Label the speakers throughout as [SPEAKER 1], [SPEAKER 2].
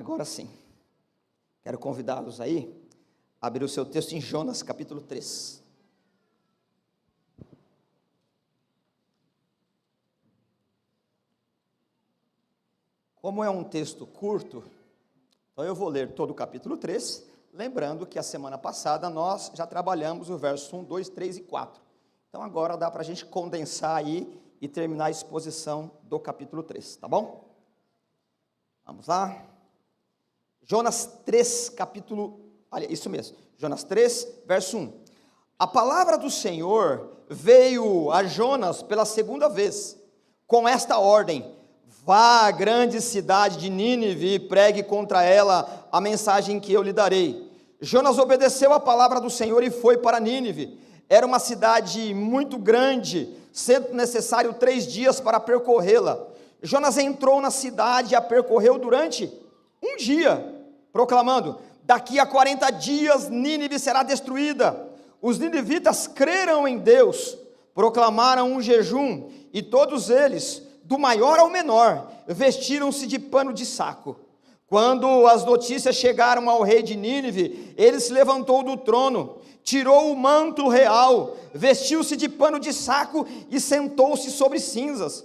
[SPEAKER 1] Agora sim, quero convidá-los aí a abrir o seu texto em Jonas capítulo 3. Como é um texto curto, então eu vou ler todo o capítulo 3, lembrando que a semana passada nós já trabalhamos o verso 1, 2, 3 e 4. Então agora dá para a gente condensar aí e terminar a exposição do capítulo 3, tá bom? Vamos lá. Jonas 3, isso mesmo, Jonas 3, verso 1. A palavra do Senhor veio a Jonas pela segunda vez, com esta ordem: vá à grande cidade de Nínive e pregue contra ela a mensagem que eu lhe darei. Jonas obedeceu a palavra do Senhor e foi para Nínive. Era uma cidade muito grande, sendo necessário 3 dias para percorrê-la. Jonas entrou na cidade e a percorreu durante um dia, proclamando: daqui a 40 dias Nínive será destruída. Os ninivitas creram em Deus, proclamaram um jejum, e todos eles, do maior ao menor, vestiram-se de pano de saco. Quando as notícias chegaram ao rei de Nínive, ele se levantou do trono, tirou o manto real, vestiu-se de pano de saco e sentou-se sobre cinzas.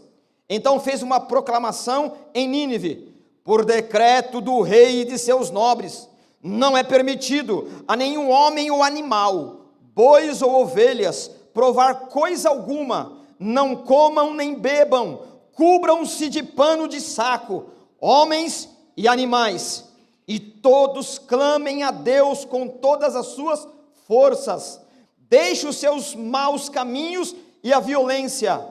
[SPEAKER 1] Então fez uma proclamação em Nínive: por decreto do rei e de seus nobres, não é permitido a nenhum homem ou animal, bois ou ovelhas, provar coisa alguma, não comam nem bebam, cubram-se de pano de saco, homens e animais, e todos clamem a Deus com todas as suas forças, deixe os seus maus caminhos e a violência,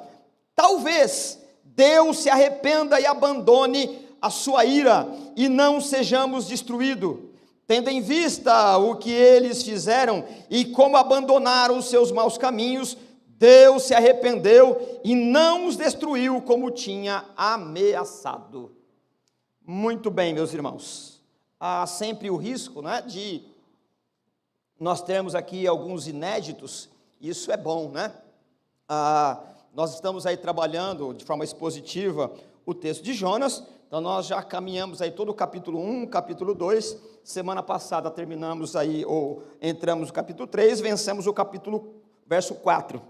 [SPEAKER 1] talvez Deus se arrependa e abandone a sua ira, e não sejamos destruídos. Tendo em vista o que eles fizeram, e como abandonaram os seus maus caminhos, Deus se arrependeu e não os destruiu como tinha ameaçado. Muito bem, meus irmãos, há sempre o risco, né, de nós termos aqui alguns inéditos, isso é bom, né? Nós estamos aí trabalhando de forma expositiva o texto de Jonas, então nós já caminhamos aí todo o capítulo 1, capítulo 2, semana passada terminamos aí, ou entramos no capítulo 3, vencemos o capítulo, verso 4.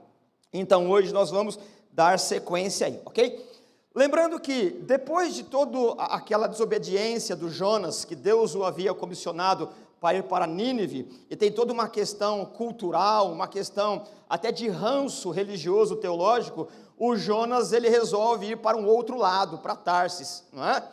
[SPEAKER 1] Então hoje nós vamos dar sequência aí, ok? Lembrando que depois de toda aquela desobediência do Jonas, que Deus o havia comissionado para ir para Nínive, e tem toda uma questão cultural, uma questão até de ranço religioso, teológico, o Jonas ele resolve ir para um outro lado, para Tarsis, não é?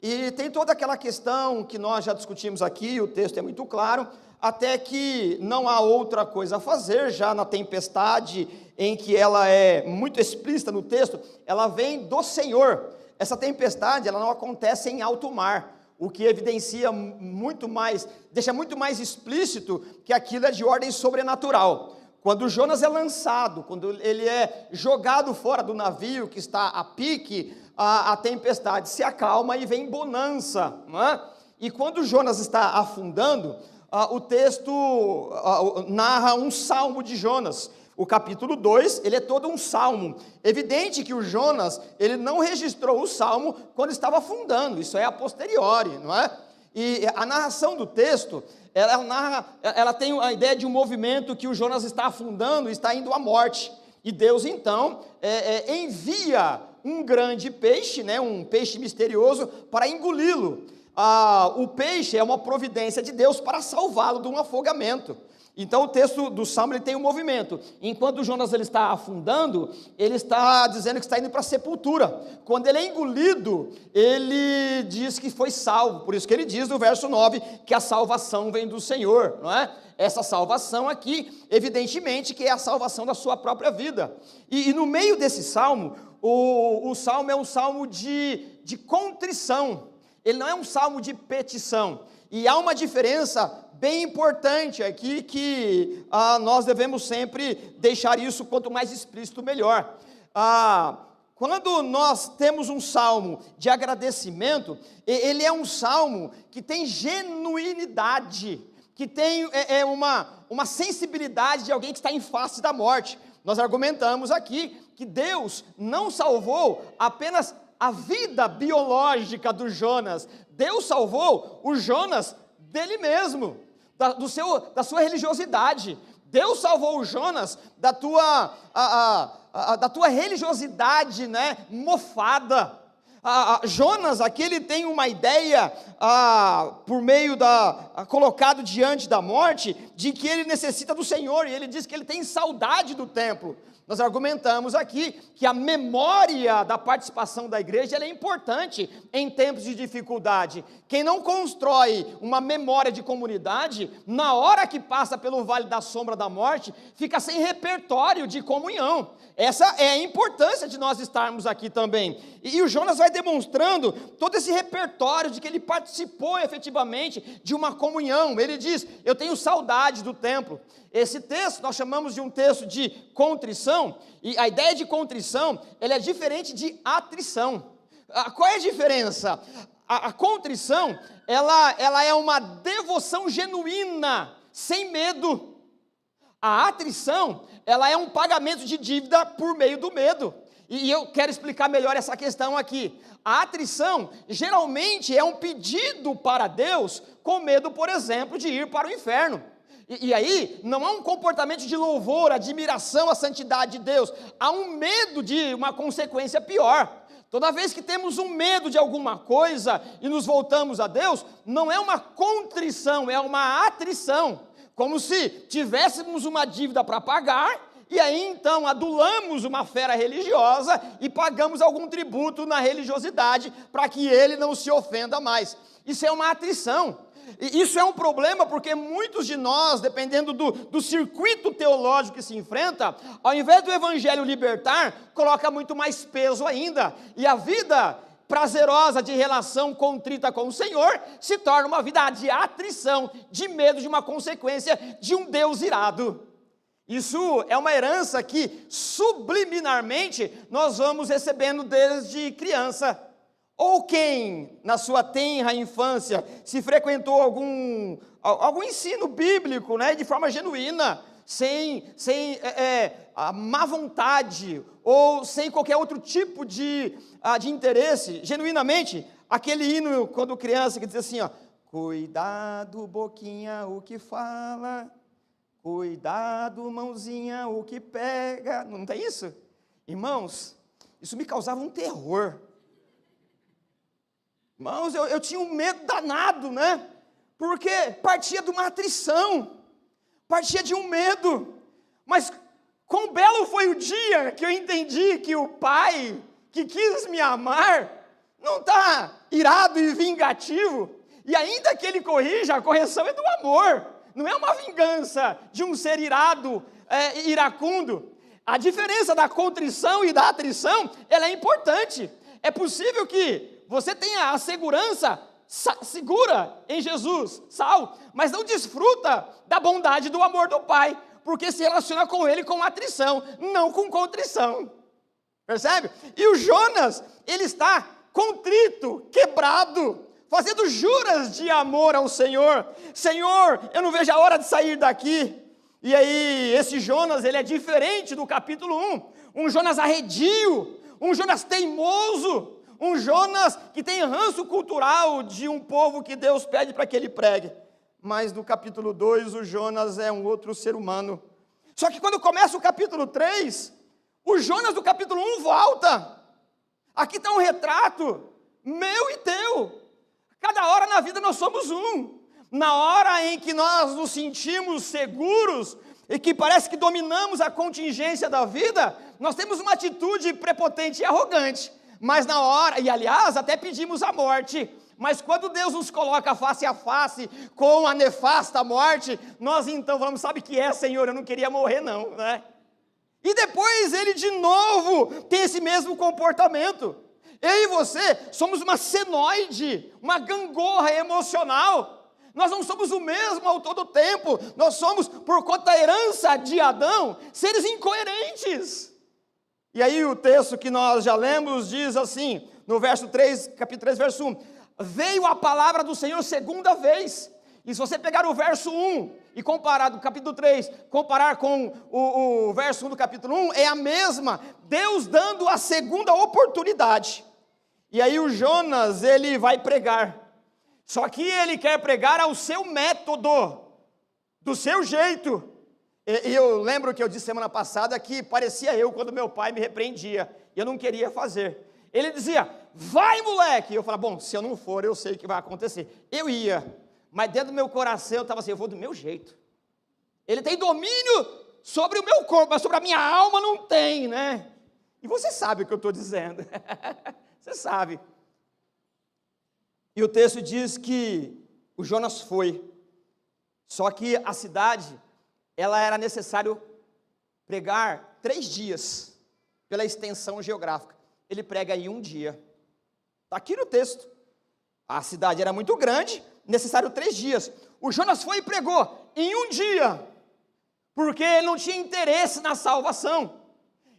[SPEAKER 1] E tem toda aquela questão que nós já discutimos aqui, o texto é muito claro, até que não há outra coisa a fazer, já na tempestade, em que ela é muito explícita no texto, ela vem do Senhor. Essa tempestade, ela não acontece em alto mar, o que evidencia muito mais, deixa muito mais explícito que aquilo é de ordem sobrenatural. Quando Jonas é lançado, quando ele é jogado fora do navio que está a pique, a tempestade se acalma e vem bonança, não é? E quando Jonas está afundando, o texto narra um salmo de Jonas. O capítulo 2, ele é todo um salmo. Evidente que o Jonas, ele não registrou o salmo quando estava afundando, isso é a posteriori, não é? E a narração do texto, ela tem a ideia de um movimento que o Jonas está afundando e está indo à morte. E Deus, então, envia um grande peixe, né, um peixe misterioso, para engoli-lo. O peixe é uma providência de Deus para salvá-lo de um afogamento. Então o texto do Salmo ele tem um movimento. Enquanto Jonas ele está afundando, ele está dizendo que está indo para a sepultura. Quando ele é engolido, ele diz que foi salvo. Por isso que ele diz no verso 9 que a salvação vem do Senhor, não é? Essa salvação aqui, evidentemente que é a salvação da sua própria vida. E no meio desse salmo, o salmo é um salmo de contrição. Ele não é um salmo de petição. E há uma diferença bem importante aqui que nós devemos sempre deixar isso, quanto mais explícito, melhor. Quando nós temos um salmo de agradecimento, ele é um salmo que tem genuinidade, que tem uma sensibilidade de alguém que está em face da morte. Nós argumentamos aqui que Deus não salvou apenas a vida biológica do Jonas. Deus salvou o Jonas dele mesmo, da sua religiosidade. Deus salvou o Jonas da tua religiosidade, né, mofada. Jonas aqui ele tem uma ideia, por meio colocado diante da morte, de que ele necessita do Senhor, e ele diz que ele tem saudade do templo. Nós argumentamos aqui que a memória da participação da igreja ela é importante em tempos de dificuldade. Quem não constrói uma memória de comunidade, na hora que passa pelo vale da sombra da morte, fica sem repertório de comunhão. Essa é a importância de nós estarmos aqui também. E o Jonas vai demonstrando todo esse repertório de que ele participou efetivamente de uma comunhão. Ele diz, eu tenho saudade do templo. Esse texto nós chamamos de um texto de contrição, e a ideia de contrição, ela é diferente de atrição. Qual é a diferença? A contrição, ela é uma devoção genuína, sem medo. A atrição, ela é um pagamento de dívida por meio do medo. E eu quero explicar melhor essa questão aqui. A atrição, geralmente, é um pedido para Deus, com medo, por exemplo, de ir para o inferno. E aí, não há um comportamento de louvor, admiração à santidade de Deus, há um medo de uma consequência pior. Toda vez que temos um medo de alguma coisa e nos voltamos a Deus, não é uma contrição, é uma atrição, como se tivéssemos uma dívida para pagar, e aí então adulamos uma fera religiosa e pagamos algum tributo na religiosidade, para que ele não se ofenda mais. Isso é uma atrição. E isso é um problema porque muitos de nós, dependendo do circuito teológico que se enfrenta, ao invés do evangelho libertar, coloca muito mais peso ainda. E a vida prazerosa de relação contrita com o Senhor se torna uma vida de atrição, de medo de uma consequência de um Deus irado. Isso é uma herança que subliminarmente nós vamos recebendo desde criança. Ou quem, na sua tenra infância, se frequentou algum ensino bíblico, né, de forma genuína, sem a má vontade, ou sem qualquer outro tipo de interesse, genuinamente, aquele hino, quando criança, que diz assim, ó, cuidado, boquinha, o que fala, cuidado, mãozinha, o que pega, não tem isso? Irmãos, isso me causava um terror. Irmãos, eu tinha um medo danado, né? Porque partia de uma atrição, partia de um medo. Mas quão belo foi o dia que eu entendi que o Pai que quis me amar não está irado e vingativo. E ainda que Ele corrija, a correção é do amor. Não é uma vingança de um ser irado, iracundo. A diferença da contrição e da atrição, ela é importante. É possível que você tenha a segurança segura em Jesus, mas não desfruta da bondade do amor do Pai, porque se relaciona com Ele com atrição, não com contrição. Percebe? E o Jonas, ele está contrito, quebrado, fazendo juras de amor ao Senhor. Senhor, eu não vejo a hora de sair daqui. E aí, esse Jonas, ele é diferente do capítulo 1. Um Jonas arredio, um Jonas teimoso, um Jonas que tem ranço cultural de um povo que Deus pede para que ele pregue. Mas no capítulo 2, o Jonas é um outro ser humano. Só que quando começa o capítulo 3, o Jonas do capítulo 1 volta. Aqui está um retrato meu e teu. Cada hora na vida nós somos um. Na hora em que nós nos sentimos seguros e que parece que dominamos a contingência da vida, nós temos uma atitude prepotente e arrogante. Mas na hora, e aliás, até pedimos a morte, mas quando Deus nos coloca face a face com a nefasta morte, nós então falamos, sabe o que é, Senhor, eu não queria morrer não, né? E depois ele de novo tem esse mesmo comportamento. Eu e você somos uma senoide, uma gangorra emocional. Nós não somos o mesmo ao todo tempo, nós somos, por conta da herança de Adão, seres incoerentes. E aí o texto que nós já lemos diz assim, no verso 3, capítulo 3, verso 1, veio a palavra do Senhor segunda vez. E se você pegar o verso 1 e comparar do capítulo 3, comparar com o verso 1 do capítulo 1, é a mesma, Deus dando a segunda oportunidade. E aí o Jonas, ele vai pregar. Só que ele quer pregar ao seu método, do seu jeito. E eu lembro que eu disse semana passada que parecia eu quando meu pai me repreendia. E eu não queria fazer. Ele dizia, vai moleque. E eu falava, bom, se eu não for, eu sei o que vai acontecer. Eu ia, mas dentro do meu coração eu estava assim, eu vou do meu jeito. Ele tem domínio sobre o meu corpo, mas sobre a minha alma não tem, né? E você sabe o que eu estou dizendo. Você sabe. E o texto diz que o Jonas foi. Só que a cidade, ela era necessário pregar 3 dias, pela extensão geográfica. Ele prega em 1 dia. Está aqui no texto. A cidade era muito grande, necessário 3 dias. O Jonas foi e pregou em 1 dia, porque ele não tinha interesse na salvação.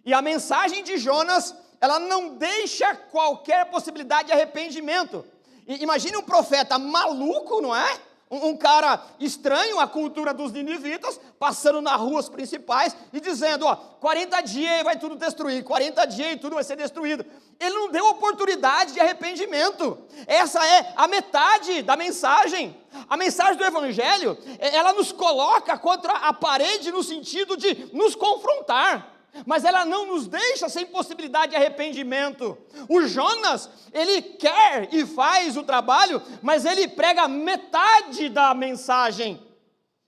[SPEAKER 1] E a mensagem de Jonas, ela não deixa qualquer possibilidade de arrependimento. Imagine um profeta maluco, não é? Um cara estranho à cultura dos ninivitas, passando nas ruas principais e dizendo, 40 dias vai tudo destruir, 40 dias e tudo vai ser destruído. Ele não deu oportunidade de arrependimento. Essa é a metade da mensagem. A mensagem do Evangelho, ela nos coloca contra a parede no sentido de nos confrontar. Mas ela não nos deixa sem possibilidade de arrependimento. O Jonas, ele quer e faz o trabalho, mas ele prega metade da mensagem.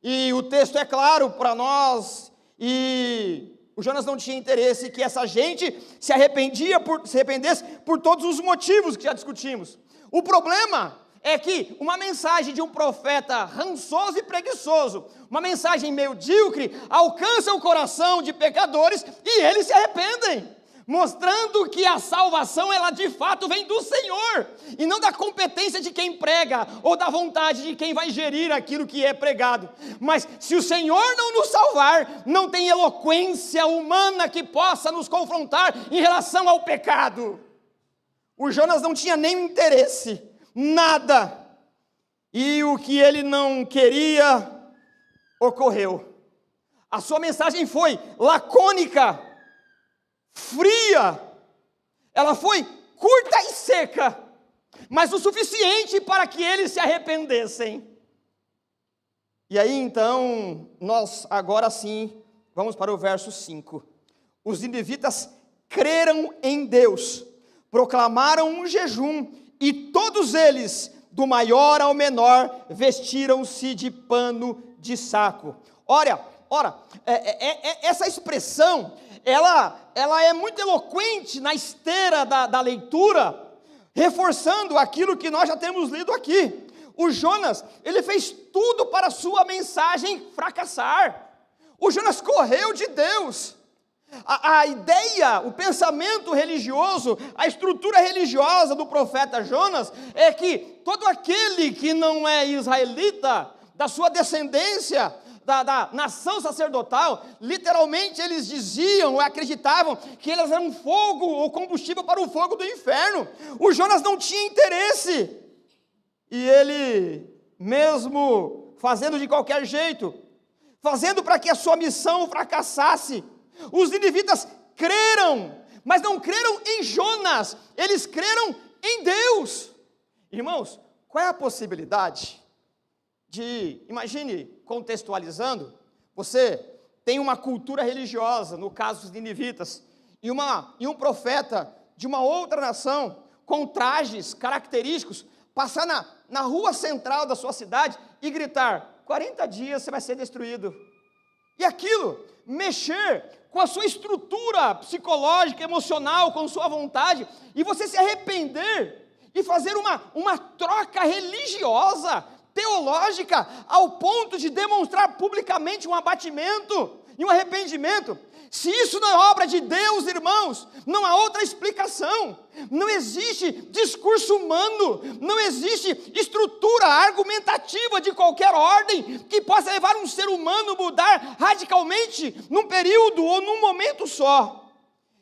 [SPEAKER 1] E o texto é claro para nós, e o Jonas não tinha interesse que essa gente se arrependesse por todos os motivos que já discutimos. O problema é que uma mensagem de um profeta rançoso e preguiçoso, uma mensagem medíocre, alcança o coração de pecadores e eles se arrependem, mostrando que a salvação, ela de fato vem do Senhor, e não da competência de quem prega, ou da vontade de quem vai gerir aquilo que é pregado. Mas se o Senhor não nos salvar, não tem eloquência humana que possa nos confrontar em relação ao pecado. O Jonas não tinha nem interesse, nada, e o que ele não queria, ocorreu. A sua mensagem foi lacônica, fria, ela foi curta e seca, mas o suficiente para que eles se arrependessem. E aí então, nós agora sim, vamos para o verso 5. Os ninivitas creram em Deus, proclamaram um jejum, e todos eles, do maior ao menor, vestiram-se de pano de saco. Ora, essa expressão, ela é muito eloquente na esteira da leitura, reforçando aquilo que nós já temos lido aqui. O Jonas, ele fez tudo para a sua mensagem fracassar. O Jonas correu de Deus. A ideia, o pensamento religioso, a estrutura religiosa do profeta Jonas é que todo aquele que não é israelita, da sua descendência, da nação sacerdotal, literalmente eles diziam ou acreditavam que eles eram fogo ou combustível para o fogo do inferno. O Jonas não tinha interesse, e ele, mesmo fazendo de qualquer jeito, fazendo para que a sua missão fracassasse, os ninivitas creram, mas não creram em Jonas, eles creram em Deus. Irmãos, qual é a possibilidade de, imagine, contextualizando, você tem uma cultura religiosa, no caso dos ninivitas, e um profeta de uma outra nação, com trajes característicos, passar na rua central da sua cidade e gritar, 40 dias você vai ser destruído. E aquilo, mexer com a sua estrutura psicológica, emocional, com sua vontade, e você se arrepender e fazer uma troca religiosa, teológica, ao ponto de demonstrar publicamente um abatimento e um arrependimento. Se isso não é obra de Deus, irmãos, não há outra explicação. Não existe discurso humano, não existe estrutura argumentativa de qualquer ordem que possa levar um ser humano a mudar radicalmente num período ou num momento só.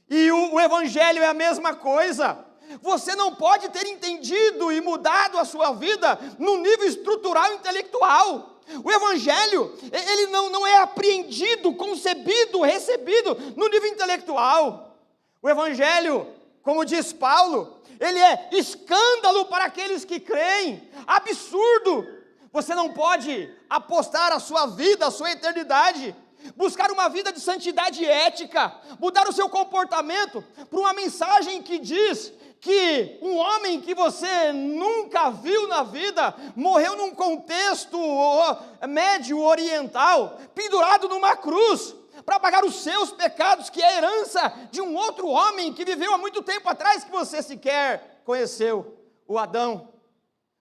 [SPEAKER 1] E o Evangelho é a mesma coisa. Você não pode ter entendido e mudado a sua vida no nível estrutural e intelectual. O Evangelho, ele não é apreendido, concebido, recebido no nível intelectual. O Evangelho, como diz Paulo, ele é escândalo para aqueles que creem, absurdo. Você não pode apostar a sua vida, a sua eternidade, buscar uma vida de santidade ética, mudar o seu comportamento por uma mensagem que diz que um homem que você nunca viu na vida, morreu num contexto médio oriental, pendurado numa cruz, para pagar os seus pecados, que é a herança de um outro homem que viveu há muito tempo atrás, que você sequer conheceu, o Adão.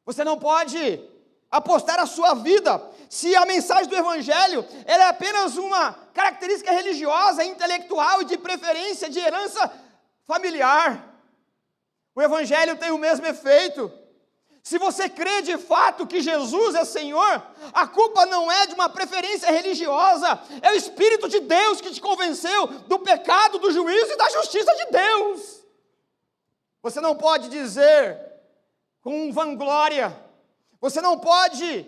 [SPEAKER 1] Você não pode apostar a sua vida, se a mensagem do Evangelho ela é apenas uma característica religiosa, intelectual e de preferência, de herança familiar. O Evangelho tem o mesmo efeito. Se você crê de fato que Jesus é Senhor, a culpa não é de uma preferência religiosa, é o Espírito de Deus que te convenceu do pecado, do juízo e da justiça de Deus. Você não pode dizer com vanglória, você não pode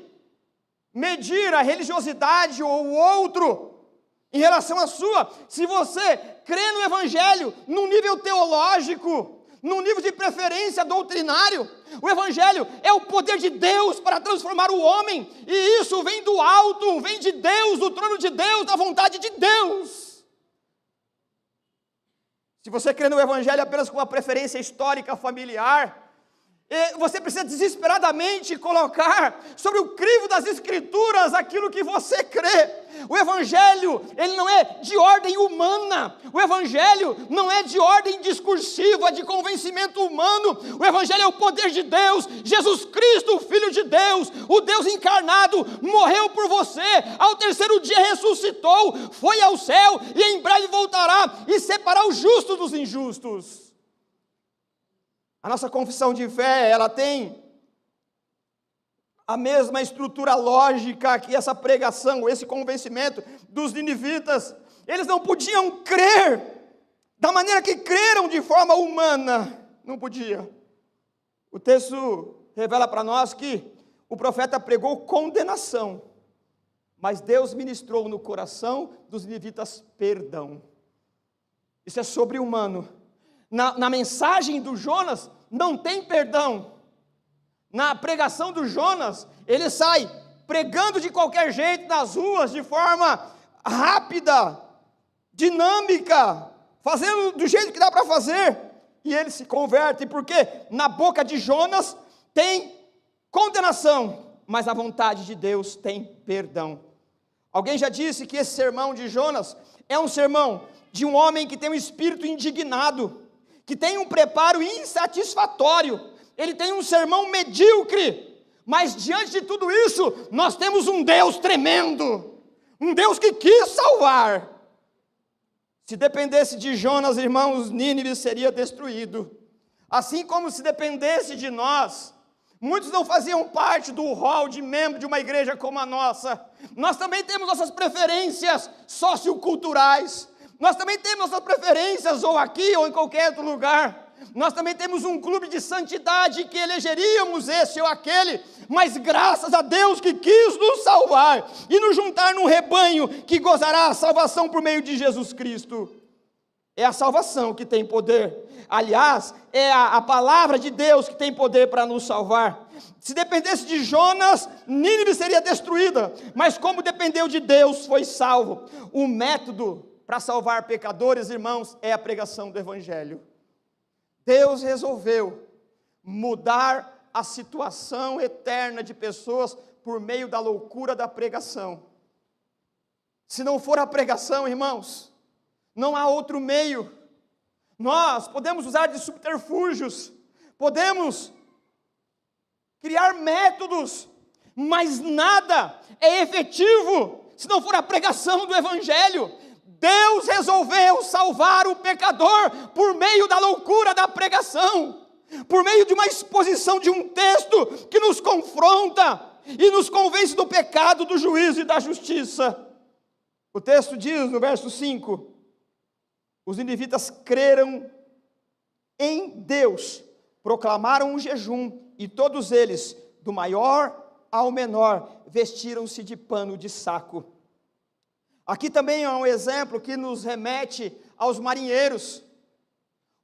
[SPEAKER 1] medir a religiosidade ou o outro em relação à sua, se você crê no Evangelho num nível teológico, num nível de preferência doutrinário. O Evangelho é o poder de Deus para transformar o homem, e isso vem do alto, vem de Deus, do trono de Deus, da vontade de Deus. Se você crê no Evangelho apenas com uma preferência histórica familiar, você precisa desesperadamente colocar sobre o crivo das Escrituras aquilo que você crê. O Evangelho, ele não é de ordem humana, o Evangelho não é de ordem discursiva, de convencimento humano. O Evangelho é o poder de Deus. Jesus Cristo, o Filho de Deus, o Deus encarnado, morreu por você, ao terceiro dia ressuscitou, foi ao céu e em breve voltará e separar os justos dos injustos. A nossa confissão de fé, ela tem a mesma estrutura lógica que essa pregação, esse convencimento dos ninivitas. Eles não podiam crer da maneira que creram de forma humana. Não podia. O texto revela para nós que o profeta pregou condenação, mas Deus ministrou no coração dos ninivitas perdão. Isso é sobre-humano. Na mensagem do Jonas não tem perdão. Na pregação do Jonas, ele sai pregando de qualquer jeito nas ruas, de forma rápida, dinâmica, fazendo do jeito que dá para fazer, e ele se converte, porque na boca de Jonas tem condenação, mas na vontade de Deus tem perdão. Alguém já disse que esse sermão de Jonas é um sermão de um homem que tem um espírito indignado, que tem um preparo insatisfatório, ele tem um sermão medíocre, mas diante de tudo isso, nós temos um Deus tremendo, um Deus que quis salvar. Se dependesse de Jonas, irmãos, Nínive seria destruído, assim como se dependesse de nós. Muitos não faziam parte do hall de membro de uma igreja como a nossa. Nós também temos nossas preferências socioculturais, nós também temos nossas preferências, ou aqui, ou em qualquer outro lugar. Nós também temos um clube de santidade que elegeríamos esse ou aquele, mas graças a Deus que quis nos salvar e nos juntar num rebanho que gozará a salvação por meio de Jesus Cristo. É a salvação que tem poder. Aliás, é a palavra de Deus que tem poder para nos salvar. Se dependesse de Jonas, Nínive seria destruída, mas como dependeu de Deus, foi salvo. O método para salvar pecadores, irmãos, é a pregação do Evangelho. Deus resolveu mudar a situação eterna de pessoas por meio da loucura da pregação. Se não for a pregação, irmãos, não há outro meio. Nós podemos usar de subterfúgios, podemos criar métodos, mas nada é efetivo se não for a pregação do Evangelho. Deus resolveu salvar o pecador por meio da loucura da pregação, por meio de uma exposição de um texto que nos confronta e nos convence do pecado, do juízo e da justiça. O texto diz no verso 5, os ninivitas creram em Deus, proclamaram um jejum, e todos eles, do maior ao menor, vestiram-se de pano de saco. Aqui também é um exemplo que nos remete aos marinheiros.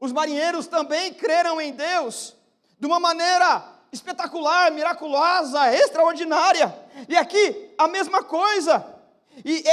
[SPEAKER 1] Os marinheiros também creram em Deus de uma maneira espetacular, miraculosa, extraordinária. E aqui a mesma coisa. E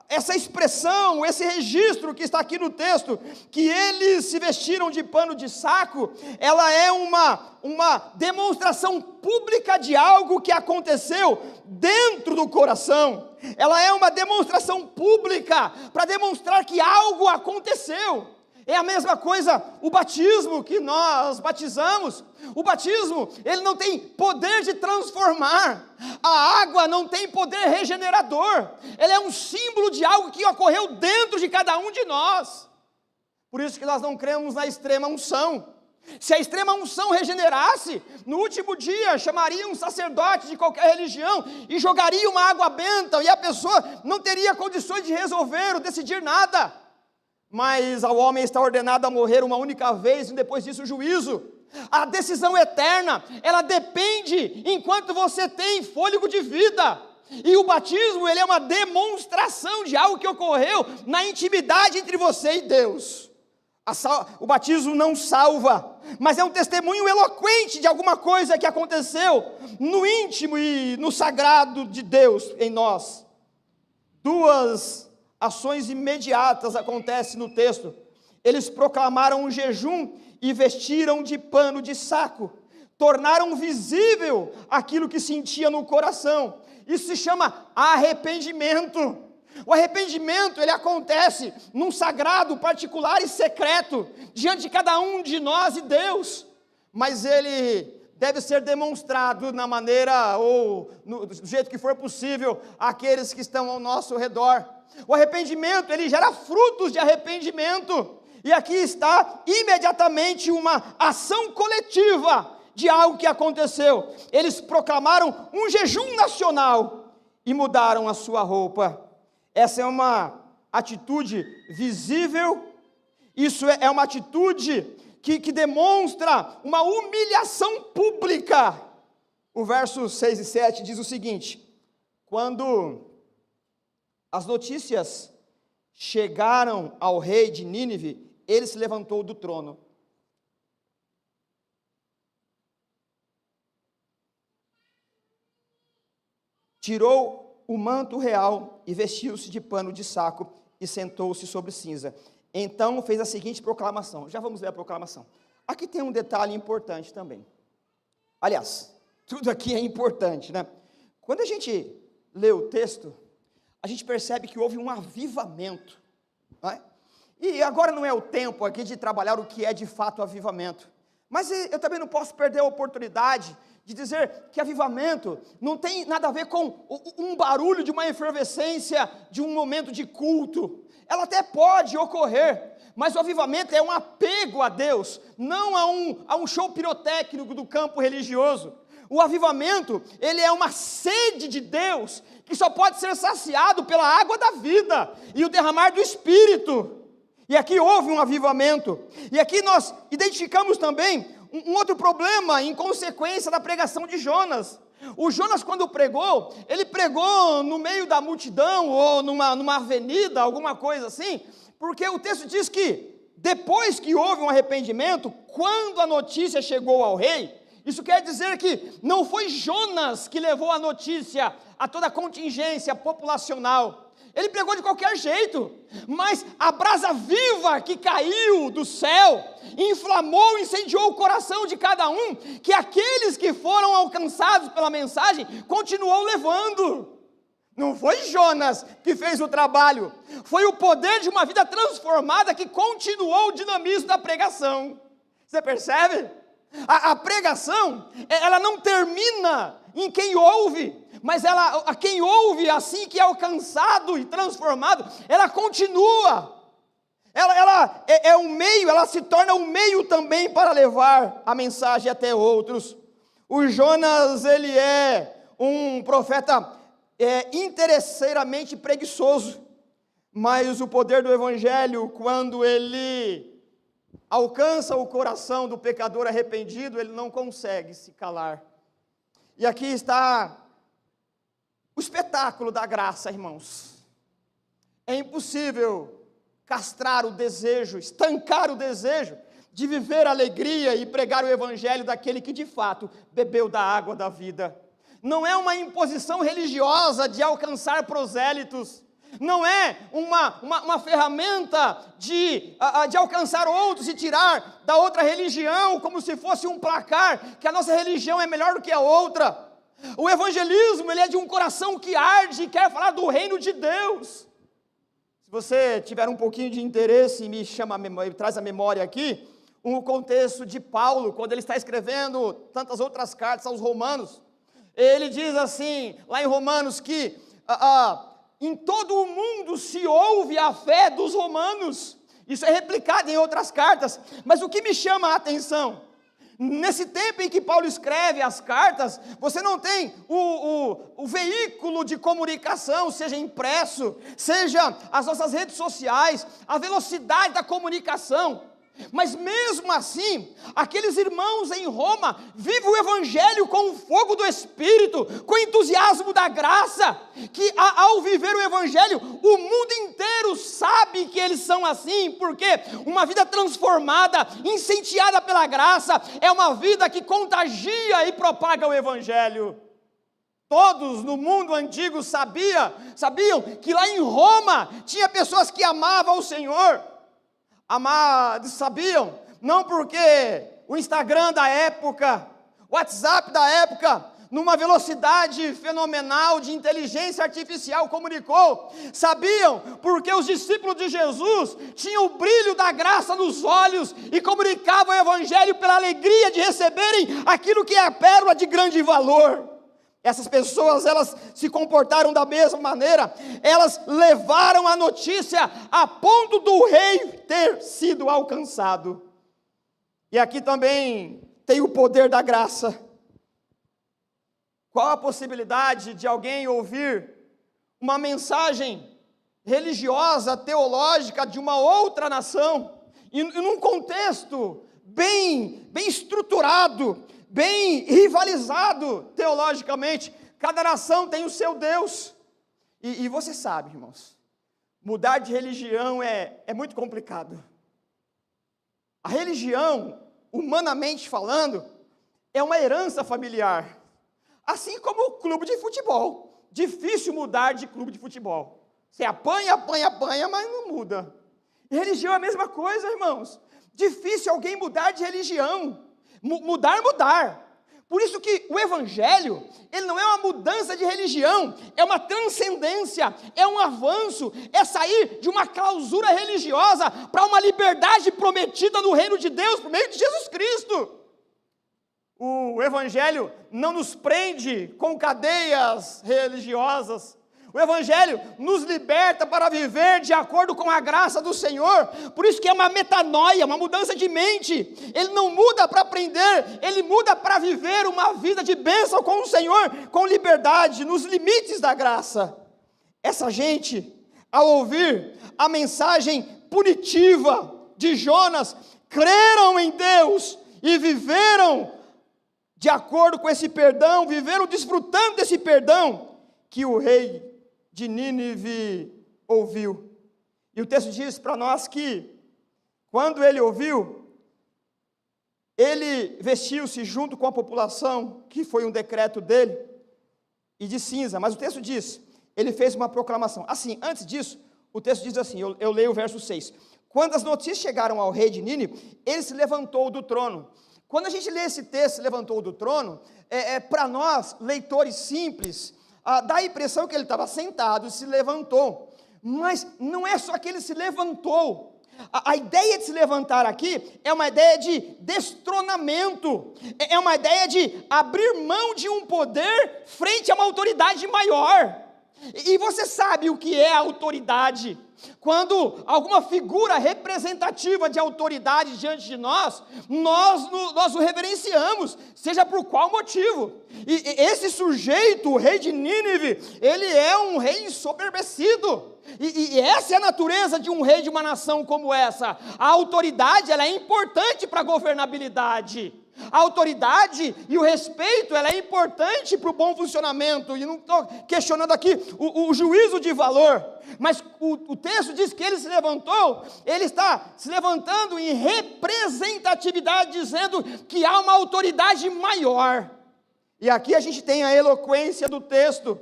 [SPEAKER 1] essa expressão, esse registro que está aqui no texto, que eles se vestiram de pano de saco, ela é uma demonstração pública de algo que aconteceu dentro do coração. Ela é uma demonstração pública para demonstrar que algo aconteceu. É a mesma coisa o batismo que nós batizamos. O batismo, ele não tem poder de transformar. A água não tem poder regenerador. Ele é um símbolo de algo que ocorreu dentro de cada um de nós. Por isso que nós não cremos na extrema unção. Se a extrema unção regenerasse, no último dia chamaria um sacerdote de qualquer religião e jogaria uma água benta e a pessoa não teria condições de resolver ou decidir nada. Mas ao homem está ordenado a morrer uma única vez e depois disso o juízo. A decisão eterna, ela depende enquanto você tem fôlego de vida. E o batismo, ele é uma demonstração de algo que ocorreu na intimidade entre você e Deus. O batismo não salva, mas é um testemunho eloquente de alguma coisa que aconteceu no íntimo e no sagrado de Deus em nós. Duas ações imediatas acontecem no texto. Eles proclamaram um jejum e vestiram de pano de saco. Tornaram visível aquilo que sentia no coração. Isso se chama arrependimento. O arrependimento, ele acontece num sagrado, particular e secreto, diante de cada um de nós e Deus. Mas ele deve ser demonstrado na maneira, ou do jeito que for possível, àqueles que estão ao nosso redor. O arrependimento, ele gera frutos de arrependimento. E aqui está imediatamente uma ação coletiva de algo que aconteceu. Eles proclamaram um jejum nacional e mudaram a sua roupa. Essa é uma atitude visível, isso é uma atitude que demonstra uma humilhação pública. O verso 6 e 7 diz o seguinte: quando as notícias chegaram ao rei de Nínive, ele se levantou do trono. Tirou o manto real e vestiu-se de pano de saco e sentou-se sobre cinza. Então fez a seguinte proclamação. Já vamos ler a proclamação. Aqui tem um detalhe importante também. Aliás, tudo aqui é importante, né? Quando a gente lê o texto, a gente percebe que houve um avivamento, não é? E agora não é o tempo aqui de trabalhar o que é de fato avivamento. Mas eu também não posso perder a oportunidade de dizer que avivamento não tem nada a ver com um barulho de uma efervescência, de um momento de culto. Ela até pode ocorrer, mas o avivamento é um apego a Deus, não a um show pirotécnico do campo religioso. O avivamento, ele é uma sede de Deus, que só pode ser saciado pela água da vida e o derramar do Espírito. E aqui houve um avivamento. E aqui nós identificamos também um outro problema em consequência da pregação de Jonas. O Jonas, quando pregou, ele pregou no meio da multidão ou numa avenida, alguma coisa assim, porque o texto diz que depois que houve um arrependimento, quando a notícia chegou ao rei, isso quer dizer que não foi Jonas que levou a notícia a toda a contingência populacional. Ele pregou de qualquer jeito, mas a brasa viva que caiu do céu, inflamou, incendiou o coração de cada um, que aqueles que foram alcançados pela mensagem, continuou levando. Não foi Jonas que fez o trabalho, foi o poder de uma vida transformada que continuou o dinamismo da pregação. Você percebe? A pregação, ela não termina em quem ouve, mas a quem ouve, assim que é alcançado e transformado, ela continua. Ela é um meio, ela se torna um meio também para levar a mensagem até outros. O Jonas, ele é um profeta interesseiramente preguiçoso, mas o poder do evangelho, quando ele alcança o coração do pecador arrependido, ele não consegue se calar. E aqui está o espetáculo da graça, irmãos. É impossível castrar o desejo, estancar o desejo de viver a alegria e pregar o evangelho daquele que de fato bebeu da água da vida. Não é uma imposição religiosa de alcançar prosélitos, não é uma ferramenta de alcançar outros e tirar da outra religião, como se fosse um placar, que a nossa religião é melhor do que a outra. O evangelismo, ele é de um coração que arde e quer falar do reino de Deus. Se você tiver um pouquinho de interesse e me traz a memória aqui, o contexto de Paulo, quando ele está escrevendo tantas outras cartas aos romanos, ele diz assim, lá em Romanos, que em todo o mundo se ouve a fé dos romanos. Isso é replicado em outras cartas, mas o que me chama a atenção, nesse tempo em que Paulo escreve as cartas, você não tem o veículo de comunicação, seja impresso, seja as nossas redes sociais, a velocidade da comunicação. Mas mesmo assim, aqueles irmãos em Roma vivem o evangelho com o fogo do Espírito, com o entusiasmo da graça, que ao viver o evangelho, o mundo inteiro sabe que eles são assim, porque uma vida transformada, incendiada pela graça, é uma vida que contagia e propaga o evangelho. Todos no mundo antigo sabiam que lá em Roma tinha pessoas que amavam o Senhor. Sabiam, não porque o Instagram da época, o WhatsApp da época, numa velocidade fenomenal de inteligência artificial comunicou, sabiam porque os discípulos de Jesus tinham o brilho da graça nos olhos e comunicavam o evangelho pela alegria de receberem aquilo que é a pérola de grande valor. Essas pessoas, elas se comportaram da mesma maneira, elas levaram a notícia a ponto do rei ter sido alcançado. E aqui também tem o poder da graça. Qual a possibilidade de alguém ouvir uma mensagem religiosa, teológica de uma outra nação, e num contexto bem estruturado, bem rivalizado teologicamente, cada nação tem o seu Deus, e você sabe, irmãos, mudar de religião é muito complicado. A religião, humanamente falando, é uma herança familiar, assim como o clube de futebol, difícil mudar de clube de futebol, você apanha, mas não muda. E religião é a mesma coisa, irmãos, difícil alguém mudar de religião, mudar. Por isso que o evangelho, ele não é uma mudança de religião, é uma transcendência, é um avanço, é sair de uma clausura religiosa para uma liberdade prometida no reino de Deus, por meio de Jesus Cristo. O evangelho não nos prende com cadeias religiosas. O evangelho nos liberta para viver de acordo com a graça do Senhor. Por isso que é uma metanoia, uma mudança de mente. Ele não muda para aprender, ele muda para viver uma vida de bênção com o Senhor, com liberdade, nos limites da graça. Essa gente, ao ouvir a mensagem punitiva de Jonas, creram em Deus e viveram de acordo com esse perdão, viveram desfrutando desse perdão que o rei de Nínive ouviu. E o texto diz para nós que, quando ele ouviu, ele vestiu-se junto com a população, que foi um decreto dele, e de cinza. Mas o texto diz, ele fez uma proclamação. Assim, antes disso, o texto diz assim, eu leio o verso 6. Quando as notícias chegaram ao rei de Nínive, ele se levantou do trono. Quando a gente lê esse texto, se levantou do trono, para nós, leitores simples, dá a impressão que ele estava sentado e se levantou, mas não é só que ele se levantou, a ideia de se levantar aqui é uma ideia de destronamento, é uma ideia de abrir mão de um poder frente a uma autoridade maior. E você sabe o que é a autoridade? Quando alguma figura representativa de autoridade diante de nós o reverenciamos, seja por qual motivo. E esse sujeito, o rei de Nínive, ele é um rei ensoberbecido. E essa é a natureza de um rei de uma nação como essa. A autoridade, ela é importante para a governabilidade. A autoridade e o respeito, ela é importante para o bom funcionamento, e não estou questionando aqui o juízo de valor, mas o texto diz que ele se levantou, ele está se levantando em representatividade, dizendo que há uma autoridade maior, e aqui a gente tem a eloquência do texto,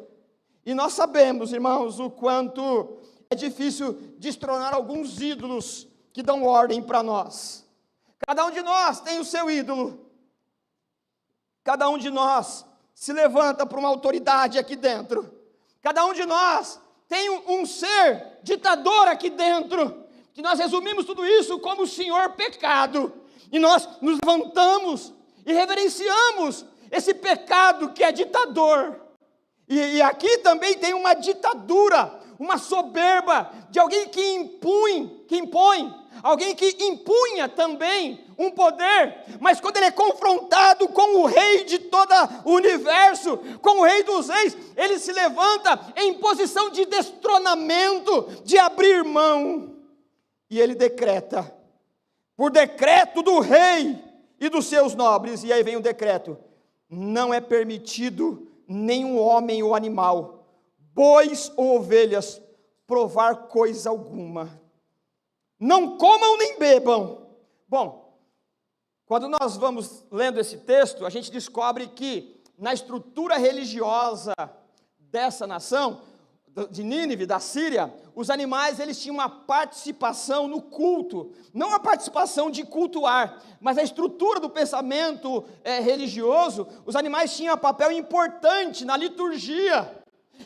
[SPEAKER 1] e nós sabemos, irmãos, o quanto é difícil destronar alguns ídolos que dão ordem para nós. Cada um de nós tem o seu ídolo. Cada um de nós se levanta para uma autoridade aqui dentro. Cada um de nós tem um ser ditador aqui dentro, que nós resumimos tudo isso como o Senhor pecado. E nós nos levantamos e reverenciamos esse pecado que é ditador. E aqui também tem uma ditadura, uma soberba de alguém que impõe, alguém que impunha também um poder, mas quando ele é confrontado com o rei de todo o universo, com o rei dos reis, ele se levanta em posição de destronamento, de abrir mão, e ele decreta, por decreto do rei e dos seus nobres, e aí vem o decreto: não é permitido nenhum homem ou animal, bois ou ovelhas, provar coisa alguma. Não comam nem bebam. Bom, quando nós vamos lendo esse texto, a gente descobre que na estrutura religiosa dessa nação, de Nínive, da Síria, os animais eles tinham uma participação no culto, não a participação de cultuar, mas a estrutura do pensamento religioso, os animais tinham um papel importante na liturgia.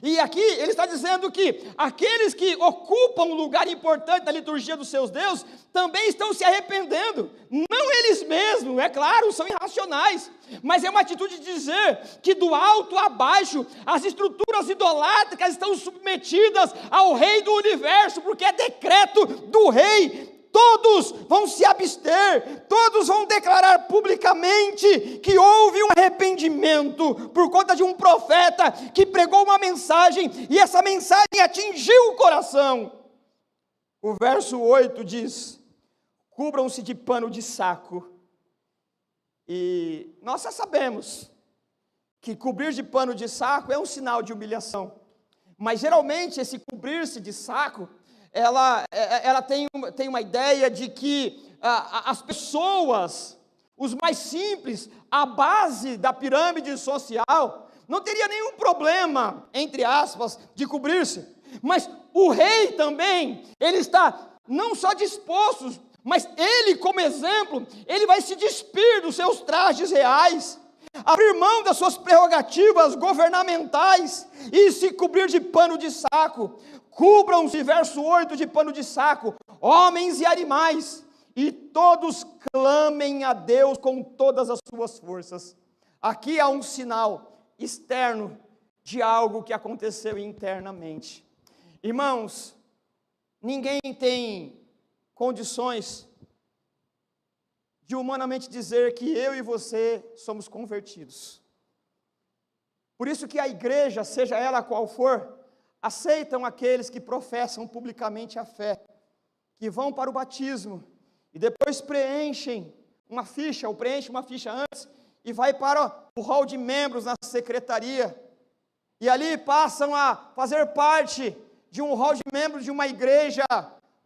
[SPEAKER 1] E aqui ele está dizendo que aqueles que ocupam um lugar importante na liturgia dos seus deuses, também estão se arrependendo, não eles mesmos, é claro, são irracionais, mas é uma atitude de dizer que do alto a baixo, as estruturas idolátricas estão submetidas ao rei do universo, porque é decreto do rei. Todos vão se abster, todos vão declarar publicamente que houve um arrependimento por conta de um profeta que pregou uma mensagem e essa mensagem atingiu o coração. O verso 8 diz: cubram-se de pano de saco. E nós já sabemos que cobrir de pano de saco é um sinal de humilhação, mas geralmente esse cobrir-se de saco, ela tem uma ideia de que as pessoas, os mais simples, a base da pirâmide social, não teria nenhum problema, entre aspas, de cobrir-se. Mas o rei também, ele está não só disposto, mas ele como exemplo, ele vai se despir dos seus trajes reais, abrir mão das suas prerrogativas governamentais e se cobrir de pano de saco. Cubram-se, verso 8, de pano de saco, homens e animais, e todos clamem a Deus com todas as suas forças. Aqui há um sinal externo de algo que aconteceu internamente. Irmãos, ninguém tem condições de humanamente dizer que eu e você somos convertidos. Por isso que a igreja, seja ela qual for, aceitam aqueles que professam publicamente a fé, que vão para o batismo, e depois preenchem uma ficha antes, e vai para o hall de membros na secretaria, e ali passam a fazer parte de um hall de membros de uma igreja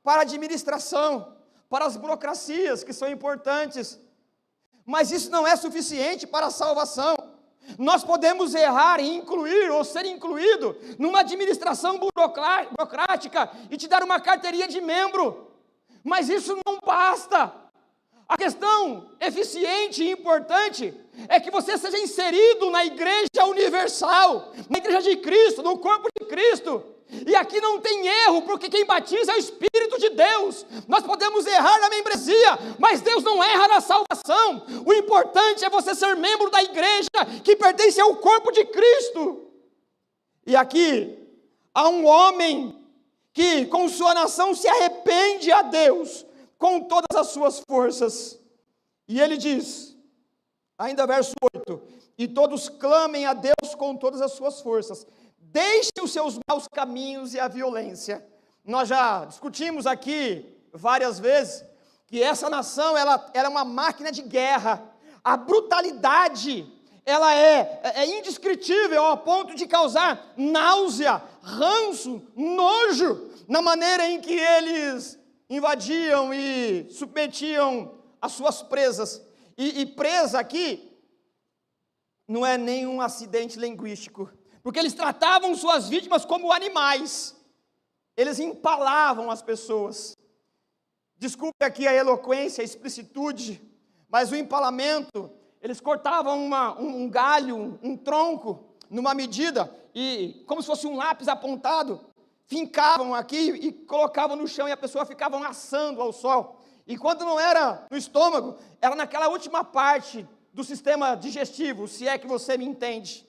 [SPEAKER 1] para administração, para as burocracias que são importantes, mas isso não é suficiente para a salvação. Nós podemos errar e incluir ou ser incluído numa administração burocrática e te dar uma carteirinha de membro, mas isso não basta. A questão eficiente e importante é que você seja inserido na igreja universal, na igreja de Cristo, no corpo de Cristo. E aqui não tem erro, porque quem batiza é o Espírito de Deus. Nós podemos errar na membresia, mas Deus não erra na salvação. O importante é você ser membro da igreja que pertence ao corpo de Cristo. E aqui há um homem que com sua nação se arrepende a Deus com todas as suas forças. E ele diz, ainda verso 8, e todos clamem a Deus com todas as suas forças. Deixe os seus maus caminhos e a violência. Nós já discutimos aqui várias vezes que essa nação ela é uma máquina de guerra. A brutalidade, ela é indescritível ao ponto de causar náusea, ranço, nojo, na maneira em que eles invadiam e submetiam as suas presas. E presa aqui não é nenhum acidente linguístico, porque eles tratavam suas vítimas como animais. Eles empalavam as pessoas. Desculpe aqui a eloquência, a explicitude, mas o empalamento, eles cortavam um galho, um tronco, numa medida, e como se fosse um lápis apontado, fincavam aqui e colocavam no chão, e a pessoa ficava assando ao sol. E quando não era no estômago, era naquela última parte do sistema digestivo, se é que você me entende.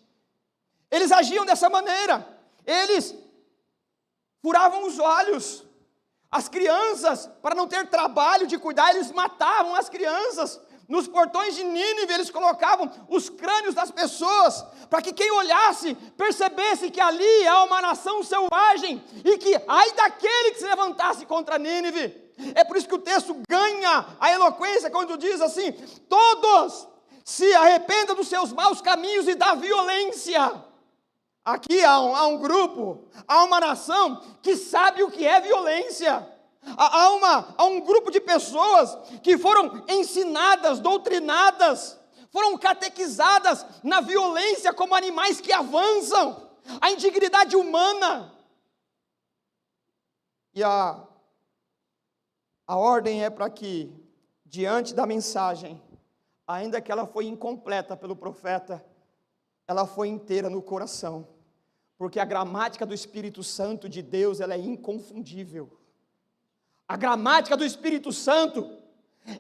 [SPEAKER 1] Eles agiam dessa maneira, eles furavam os olhos. As crianças, para não ter trabalho de cuidar, eles matavam as crianças. Nos portões de Nínive, eles colocavam os crânios das pessoas, para que quem olhasse, percebesse que ali há uma nação selvagem, e que ai daquele que se levantasse contra Nínive. É por isso que o texto ganha a eloquência, quando diz assim: todos se arrependam dos seus maus caminhos e da violência. Aqui há um grupo, há uma nação que sabe o que é violência. Há um grupo de pessoas que foram ensinadas, doutrinadas, foram catequizadas na violência como animais que avançam, a indignidade humana. E a ordem é para que, diante da mensagem, ainda que ela foi incompleta pelo profeta, ela foi inteira no coração, porque a gramática do Espírito Santo de Deus, ela é inconfundível. A gramática do Espírito Santo,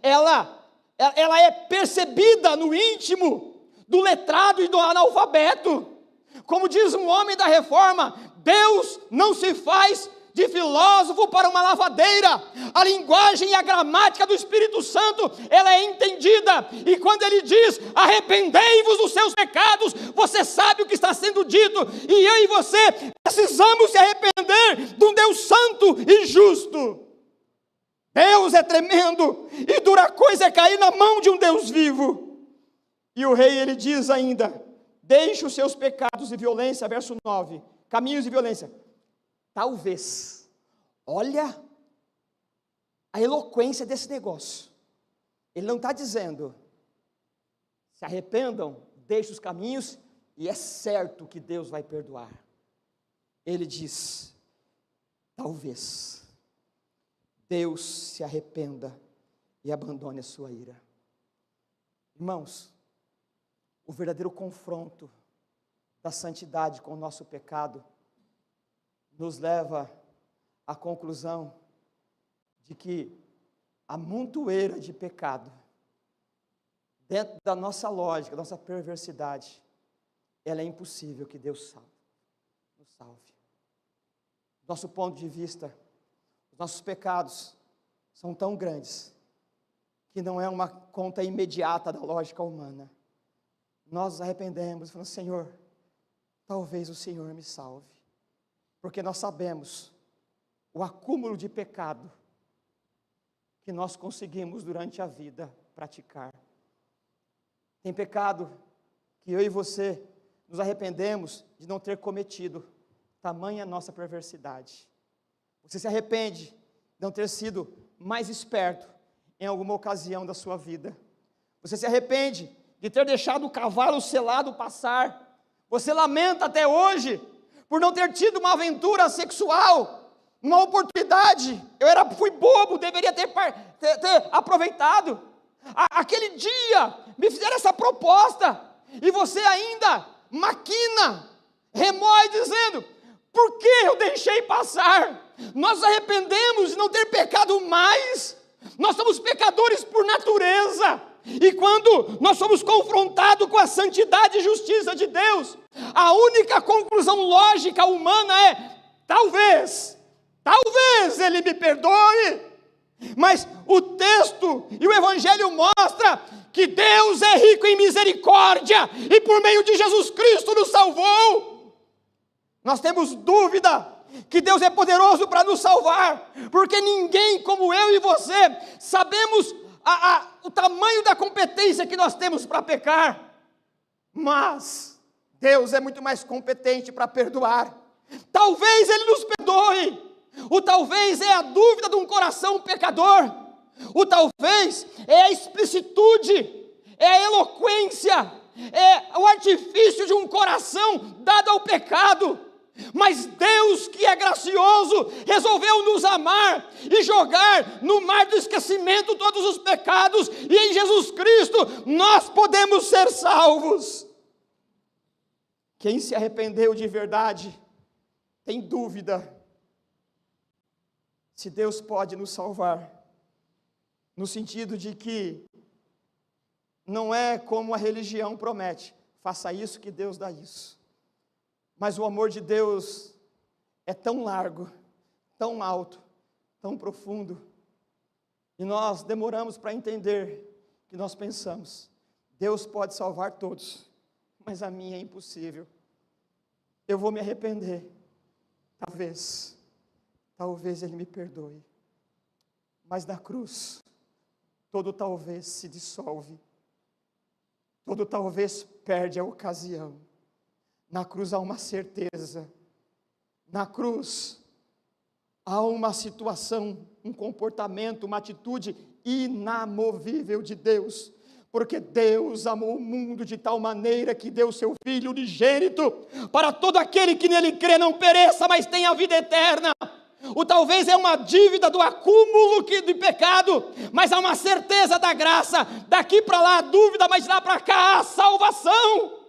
[SPEAKER 1] ela é percebida no íntimo do letrado e do analfabeto. Como diz um homem da Reforma, Deus não se faz de filósofo para uma lavadeira. A linguagem e a gramática do Espírito Santo, ela é entendida, e quando ele diz, arrependei-vos dos seus pecados, você sabe o que está sendo dito, e eu e você precisamos se arrepender de um Deus santo e justo. Deus é tremendo, e dura coisa é cair na mão de um Deus vivo. E o rei, ele diz ainda, deixe os seus pecados e violência, verso 9, caminhos de violência. Talvez, olha a eloquência desse negócio. Ele não está dizendo, se arrependam, deixem os caminhos, e é certo que Deus vai perdoar. Ele diz, talvez, Deus se arrependa e abandone a sua ira. Irmãos, o verdadeiro confronto da santidade com o nosso pecado nos leva à conclusão de que a montoeira de pecado, dentro da nossa lógica, da nossa perversidade, ela é impossível que Deus nos salve. Nosso ponto de vista, os nossos pecados são tão grandes, que não é uma conta imediata da lógica humana. Nós nos arrependemos e falamos, Senhor, talvez o Senhor me salve. Porque nós sabemos o acúmulo de pecado que nós conseguimos durante a vida praticar. Tem pecado que eu e você nos arrependemos de não ter cometido, tamanha nossa perversidade. Você se arrepende de não ter sido mais esperto em alguma ocasião da sua vida. Você se arrepende de ter deixado o cavalo selado passar. Você lamenta até hoje por não ter tido uma aventura sexual, uma oportunidade. Fui bobo, deveria ter aproveitado. Aquele dia me fizeram essa proposta, e você ainda maquina, remói dizendo, por que eu deixei passar? Nós nos arrependemos de não ter pecado mais. Nós somos pecadores por natureza. E quando nós somos confrontados com a santidade e justiça de Deus, a única conclusão lógica humana é, talvez Ele me perdoe. Mas o texto e o Evangelho mostra que Deus é rico em misericórdia, e por meio de Jesus Cristo nos salvou. Nós temos dúvida que Deus é poderoso para nos salvar, porque ninguém como eu e você sabemos o tamanho da competência que nós temos para pecar, mas Deus é muito mais competente para perdoar. Talvez Ele nos perdoe, o talvez é a dúvida de um coração pecador, o talvez é a explicitude, é a eloquência, é o artifício de um coração dado ao pecado. Mas Deus, que é gracioso, resolveu nos amar e jogar no mar do esquecimento todos os pecados, e em Jesus Cristo nós podemos ser salvos. Quem se arrependeu de verdade tem dúvida se Deus pode nos salvar, no sentido de que não é como a religião promete, faça isso que Deus dá isso. Mas o amor de Deus é tão largo, tão alto, tão profundo, e nós demoramos para entender que nós pensamos, Deus pode salvar todos, mas a mim é impossível. Eu vou me arrepender, talvez Ele me perdoe, mas na cruz, todo talvez se dissolve, todo talvez perde a ocasião. Na cruz há uma certeza, na cruz há uma situação, um comportamento, uma atitude inamovível de Deus, porque Deus amou o mundo de tal maneira que deu seu Filho unigênito, para todo aquele que nele crê não pereça, mas tenha a vida eterna. O talvez é uma dívida do acúmulo de pecado, mas há uma certeza da graça, daqui para lá a dúvida, mas lá para cá a salvação.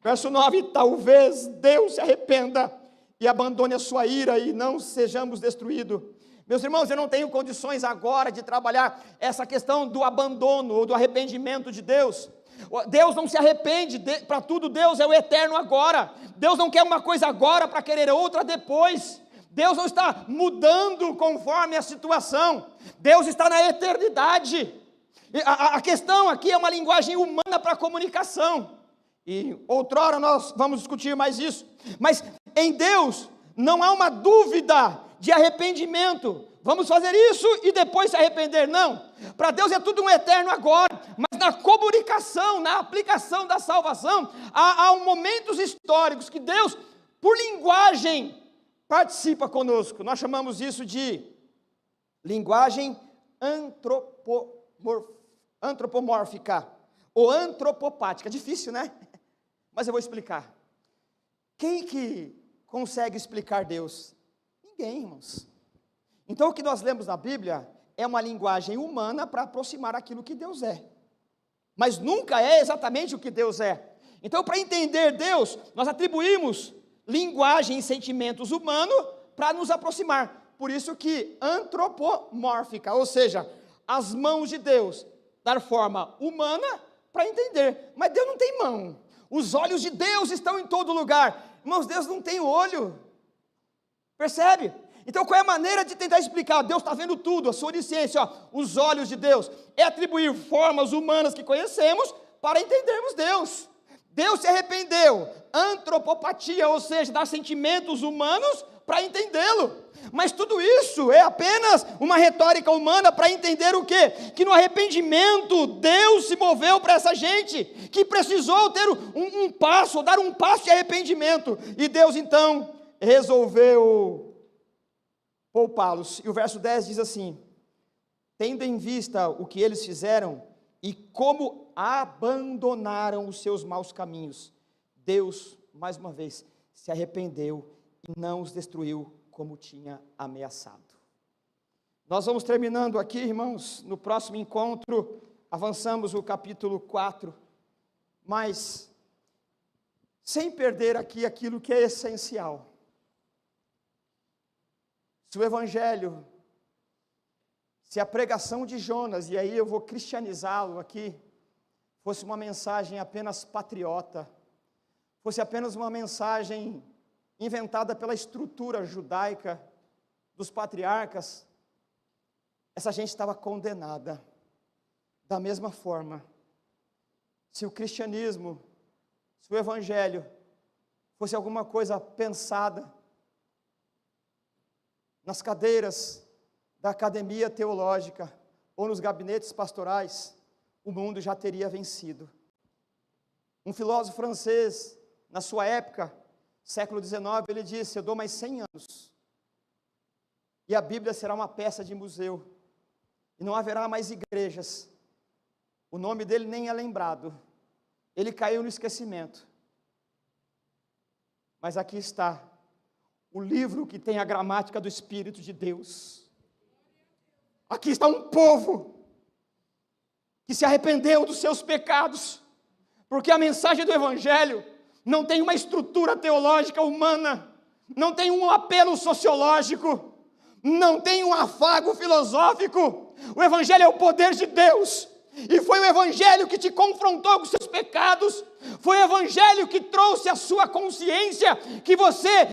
[SPEAKER 1] Verso 9, talvez Deus se arrependa e abandone a sua ira e não sejamos destruídos. Meus irmãos, eu não tenho condições agora de trabalhar essa questão do abandono ou do arrependimento de Deus. Deus não se arrepende, para tudo Deus é o eterno agora. Deus não quer uma coisa agora para querer outra depois. Deus não está mudando conforme a situação. Deus está na eternidade. A questão aqui é uma linguagem humana para a comunicação. E outrora nós vamos discutir mais isso, mas em Deus não há uma dúvida de arrependimento, vamos fazer isso e depois se arrepender, não, para Deus é tudo um eterno agora, mas na comunicação, na aplicação da salvação, há momentos históricos que Deus, por linguagem, participa conosco. Nós chamamos isso de linguagem antropomórfica, ou antropopática, difícil, né? Mas eu vou explicar. Quem que consegue explicar Deus? Ninguém, irmãos. Então o que nós lemos na Bíblia é uma linguagem humana para aproximar aquilo que Deus é. Mas nunca é exatamente o que Deus é. Então, para entender Deus, nós atribuímos linguagem e sentimentos humanos para nos aproximar. Por isso que antropomórfica, ou seja, as mãos de Deus, dar forma humana para entender. Mas Deus não tem mão. Os olhos de Deus estão em todo lugar. Irmãos, Deus não tem olho. Percebe? Então qual é a maneira de tentar explicar? Deus está vendo tudo, a sua onisciência, os olhos de Deus. É atribuir formas humanas que conhecemos para entendermos Deus. Deus se arrependeu. Antropopatia, ou seja, dar sentimentos humanos para entendê-lo. Mas tudo isso é apenas uma retórica humana para entender o quê? Que no arrependimento Deus se moveu para essa gente, que precisou ter um passo, dar um passo de arrependimento, e Deus então resolveu poupá-los. E o verso 10 diz assim: tendo em vista o que eles fizeram e como abandonaram os seus maus caminhos, Deus, mais uma vez, se arrependeu e não os destruiu como tinha ameaçado. Nós vamos terminando aqui, irmãos. No próximo encontro, avançamos o capítulo 4, mas sem perder aqui aquilo que é essencial. Se o Evangelho, se a pregação de Jonas, e aí eu vou cristianizá-lo aqui, fosse uma mensagem apenas patriota, fosse apenas uma mensagem inventada pela estrutura judaica dos patriarcas, essa gente estava condenada. Da mesma forma, se o cristianismo, se o Evangelho fosse alguma coisa pensada nas cadeiras da academia teológica, ou nos gabinetes pastorais, o mundo já teria vencido. Um filósofo francês, na sua época, século XIX, ele disse: eu dou mais 100 anos, e a Bíblia será uma peça de museu, e não haverá mais igrejas, o nome dele nem é lembrado, ele caiu no esquecimento. Mas aqui está, o livro que tem a gramática do Espírito de Deus. Aqui está um povo que se arrependeu dos seus pecados, porque a mensagem do Evangelho não tem uma estrutura teológica humana, não tem um apelo sociológico, não tem um afago filosófico. O Evangelho é o poder de Deus, e foi o Evangelho que te confrontou com seus pecados, foi o Evangelho que trouxe a sua consciência, que você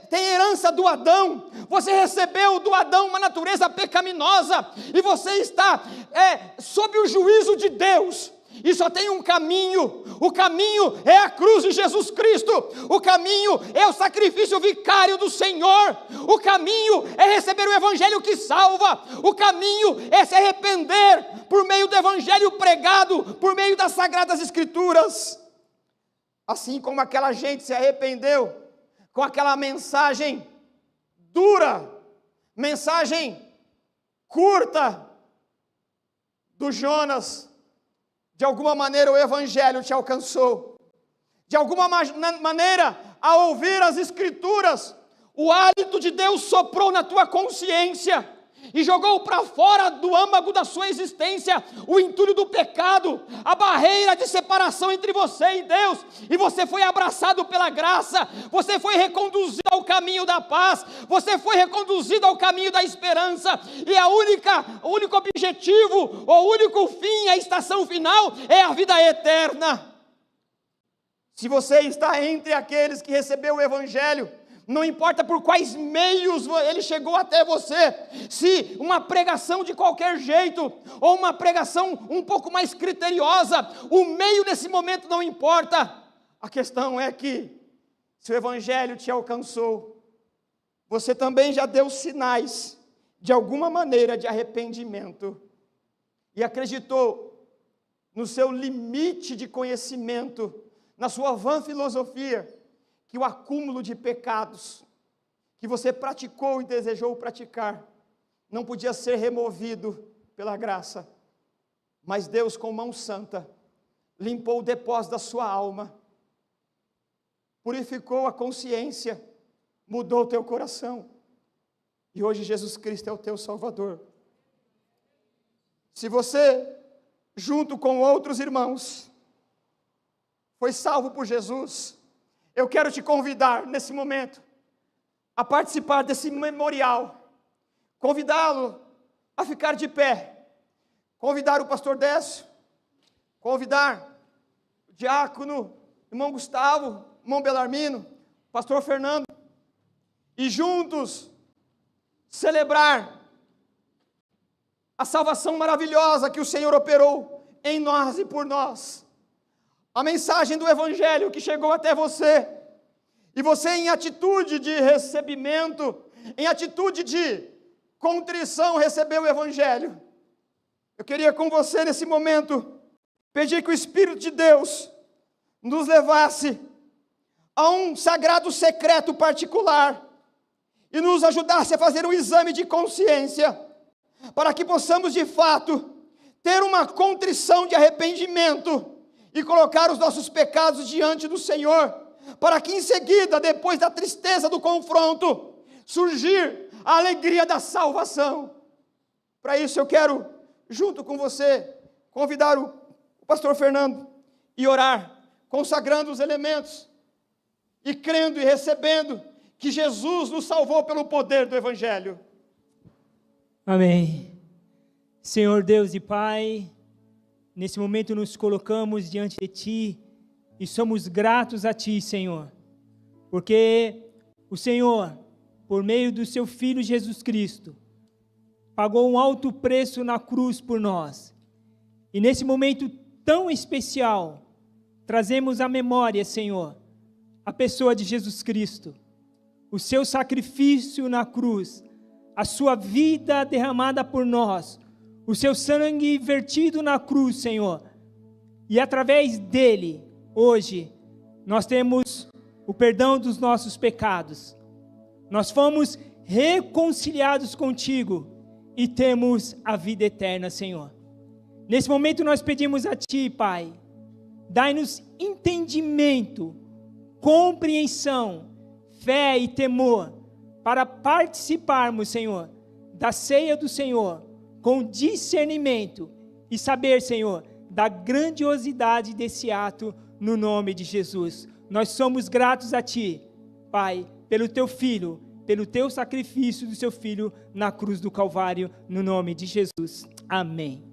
[SPEAKER 1] tem herança do Adão, você recebeu do Adão uma natureza pecaminosa, e você está sob o juízo de Deus, e só tem um caminho, o caminho é a cruz de Jesus Cristo, o caminho é o sacrifício vicário do Senhor, o caminho é receber o Evangelho que salva, o caminho é se arrepender por meio do Evangelho pregado, por meio das Sagradas Escrituras. Assim como aquela gente se arrependeu com aquela mensagem dura, mensagem curta do Jonas, de alguma maneira o Evangelho te alcançou, de alguma maneira, ao ouvir as Escrituras, o hálito de Deus soprou na tua consciência, e jogou para fora do âmago da sua existência, o entulho do pecado, a barreira de separação entre você e Deus, e você foi abraçado pela graça, você foi reconduzido ao caminho da paz, você foi reconduzido ao caminho da esperança, e o único objetivo, o único fim, a estação final, é a vida eterna. Se você está entre aqueles que recebeu o Evangelho, não importa por quais meios ele chegou até você, se uma pregação de qualquer jeito, ou uma pregação um pouco mais criteriosa, o meio nesse momento não importa, a questão é que, se o Evangelho te alcançou, você também já deu sinais, de alguma maneira, de arrependimento, e acreditou no seu limite de conhecimento, na sua vã filosofia, que o acúmulo de pecados que você praticou e desejou praticar não podia ser removido pela graça, mas Deus, com mão santa, limpou o depósito da sua alma, purificou a consciência, mudou o teu coração, e hoje Jesus Cristo é o teu Salvador. Se você, junto com outros irmãos, foi salvo por Jesus, eu quero te convidar nesse momento a participar desse memorial, convidá-lo a ficar de pé, convidar o pastor Décio, convidar o diácono, irmão Gustavo, irmão Belarmino, pastor Fernando, e juntos celebrar a salvação maravilhosa que o Senhor operou em nós e por nós. A mensagem do Evangelho que chegou até você, e você, em atitude de recebimento, em atitude de contrição, recebeu o Evangelho. Eu queria com você nesse momento pedir que o Espírito de Deus nos levasse a um sagrado secreto particular e nos ajudasse a fazer um exame de consciência, para que possamos de fato ter uma contrição de arrependimento e colocar os nossos pecados diante do Senhor, para que em seguida, depois da tristeza do confronto, surgir a alegria da salvação. Para isso eu quero, junto com você, convidar o pastor Fernando e orar, consagrando os elementos, e crendo e recebendo que Jesus nos salvou pelo poder do Evangelho.
[SPEAKER 2] Amém. Senhor Deus e Pai, nesse momento nos colocamos diante de Ti e somos gratos a Ti, Senhor, porque o Senhor, por meio do Seu Filho Jesus Cristo, pagou um alto preço na cruz por nós. E nesse momento tão especial, trazemos à memória, Senhor, a pessoa de Jesus Cristo, o Seu sacrifício na cruz, a Sua vida derramada por nós, o seu sangue vertido na cruz, Senhor, e através dele, hoje, nós temos o perdão dos nossos pecados, nós fomos reconciliados contigo e temos a vida eterna, Senhor. Nesse momento nós pedimos a Ti, Pai, dai-nos entendimento, compreensão, fé e temor, para participarmos, Senhor, da ceia do Senhor, com discernimento, e saber, Senhor, da grandiosidade desse ato, no nome de Jesus. Nós somos gratos a Ti, Pai, pelo Teu Filho, pelo Teu sacrifício do Seu Filho na cruz do Calvário, no nome de Jesus. Amém.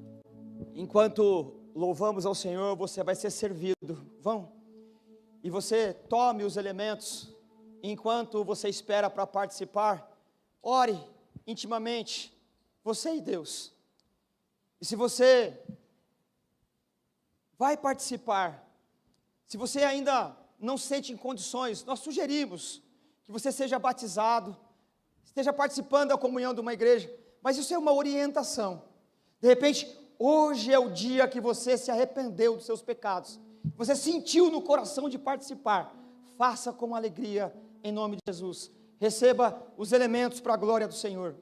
[SPEAKER 1] Enquanto louvamos ao Senhor, você vai ser servido. Vão. E você tome os elementos. Enquanto você espera para participar, ore intimamente, você e Deus. E se você vai participar, se você ainda não se sente em condições, nós sugerimos que você seja batizado, esteja participando da comunhão de uma igreja, mas isso é uma orientação. De repente, hoje é o dia que você se arrependeu dos seus pecados, você sentiu no coração de participar, faça com alegria, em nome de Jesus. Receba os elementos para a glória do Senhor.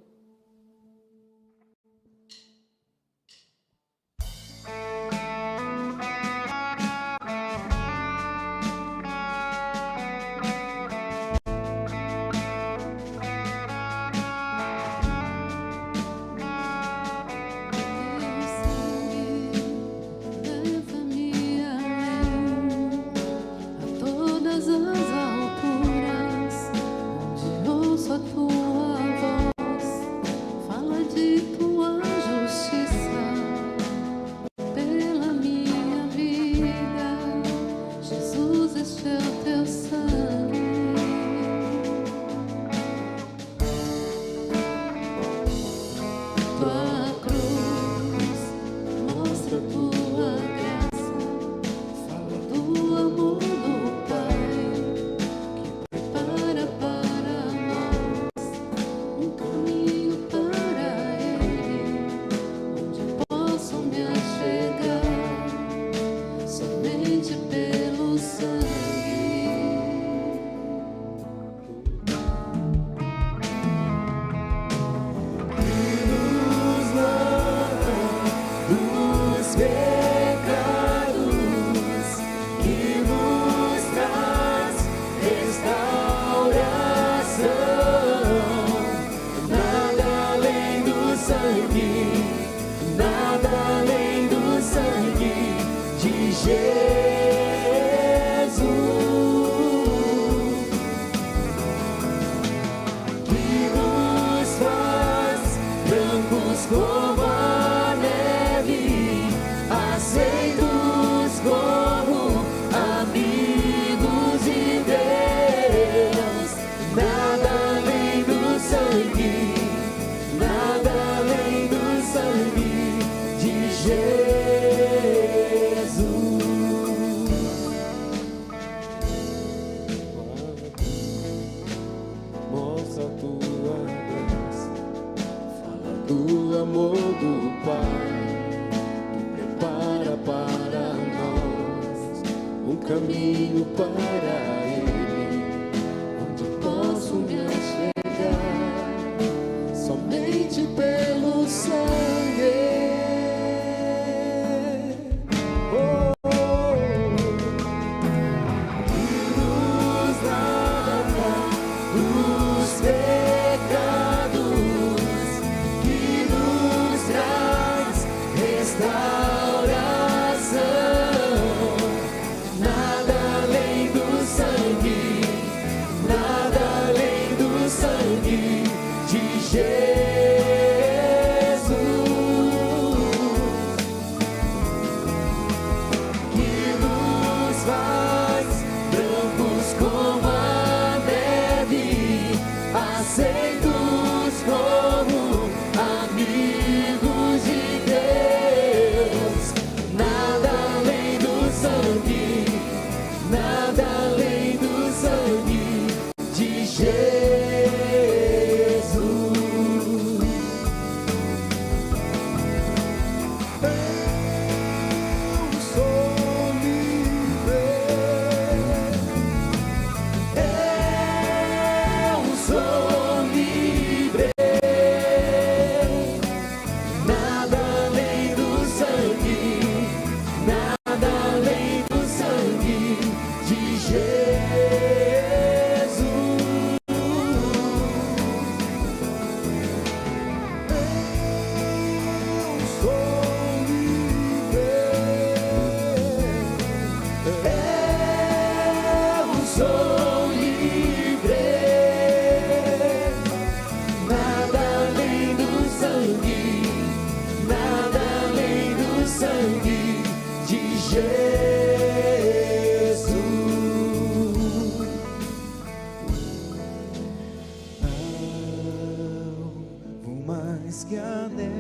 [SPEAKER 3] mais que a neve,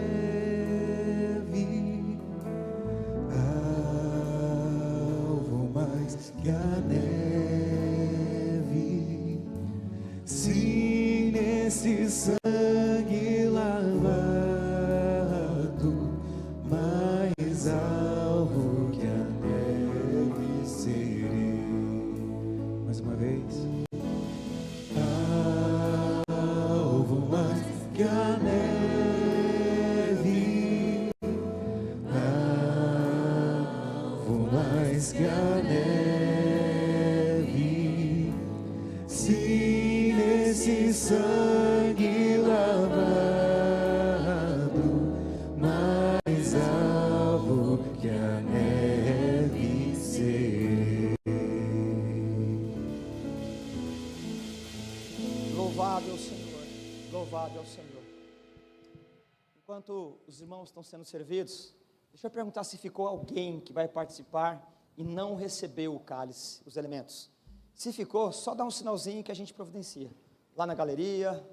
[SPEAKER 3] alvo mais que a neve, se nesse sangue lavado, mais alvo que a neve serei. Mais uma vez. Alvo mais que a neve, alvo mais que a neve, se nesse sangue lavado, mais alvo que a neve serei.
[SPEAKER 1] Louvado é o Senhor, louvado é o Senhor. Enquanto os irmãos estão sendo servidos, deixa eu perguntar se ficou alguém que vai participar e não recebeu o cálice, os elementos. Se ficou, só dá um sinalzinho que a gente providencia. Lá na galeria,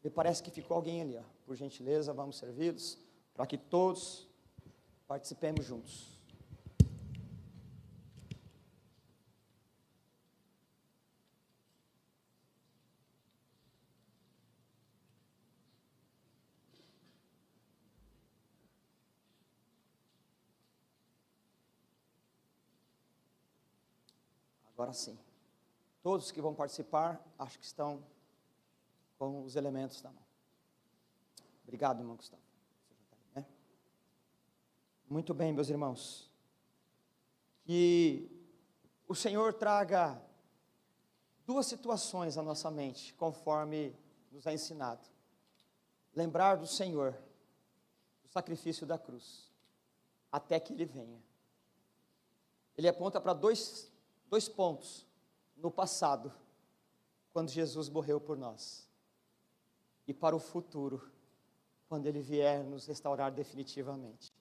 [SPEAKER 1] me parece que ficou alguém ali, ó. Por gentileza, vamos servi-los, para que todos participemos juntos. Agora sim, todos que vão participar, acho que estão com os elementos na mão. Obrigado, irmão Gustavo. Muito bem, meus irmãos. Que o Senhor traga duas situações à nossa mente, conforme nos é ensinado. Lembrar do Senhor, do sacrifício da cruz, até que Ele venha. Ele aponta para dois pontos no passado, quando Jesus morreu por nós, e para o futuro, quando Ele vier nos restaurar definitivamente.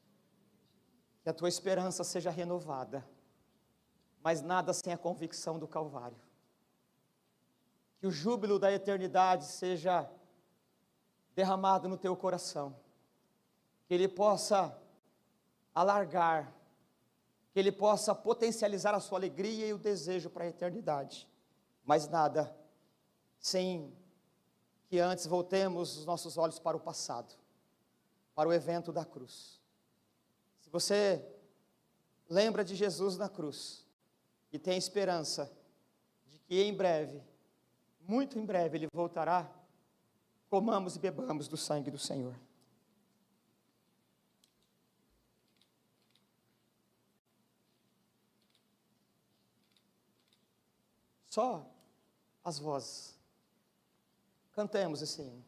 [SPEAKER 1] Que a tua esperança seja renovada, mas nada sem a convicção do Calvário. Que o júbilo da eternidade seja derramado no teu coração, que ele possa alargar, que ele possa potencializar a sua alegria e o desejo para a eternidade, mas nada sem que antes voltemos os nossos olhos para o passado, para o evento da cruz. Se você lembra de Jesus na cruz e tem esperança de que em breve, muito em breve, Ele voltará, comamos e bebamos do sangue do Senhor. Só as vozes. Cantemos esse hino.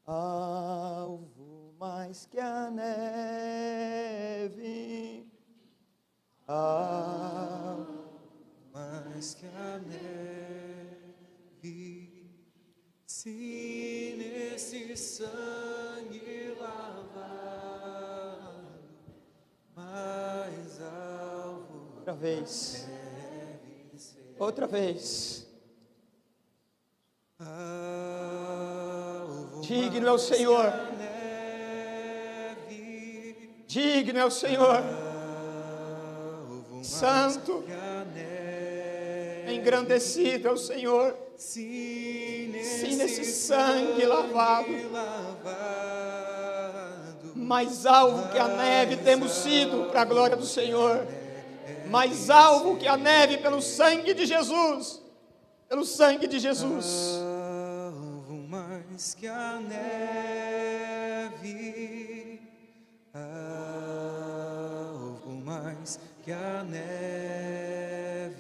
[SPEAKER 1] Alvo mais que a neve, alvo
[SPEAKER 3] mais que a neve, se nesse sangue lavado, mais alvo.
[SPEAKER 1] Outra vez. Outra vez. Digno é o Senhor. Digno é o Senhor. Santo. Engrandecido é o Senhor. Sim, nesse sangue lavado, mais alvo que a neve temos sido para a glória do Senhor. Mais alvo que a neve pelo sangue de Jesus. Pelo sangue de Jesus.
[SPEAKER 3] Alvo mais que a neve, alvo mais que a neve,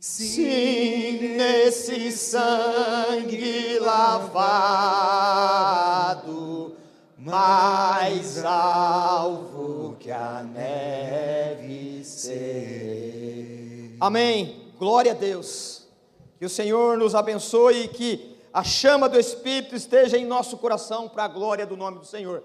[SPEAKER 1] sim, nesse sangue lavado, mais alvo que a neve ser. Amém. Glória a Deus. Que o Senhor nos abençoe e que a chama do Espírito esteja em nosso coração para a glória do nome do Senhor.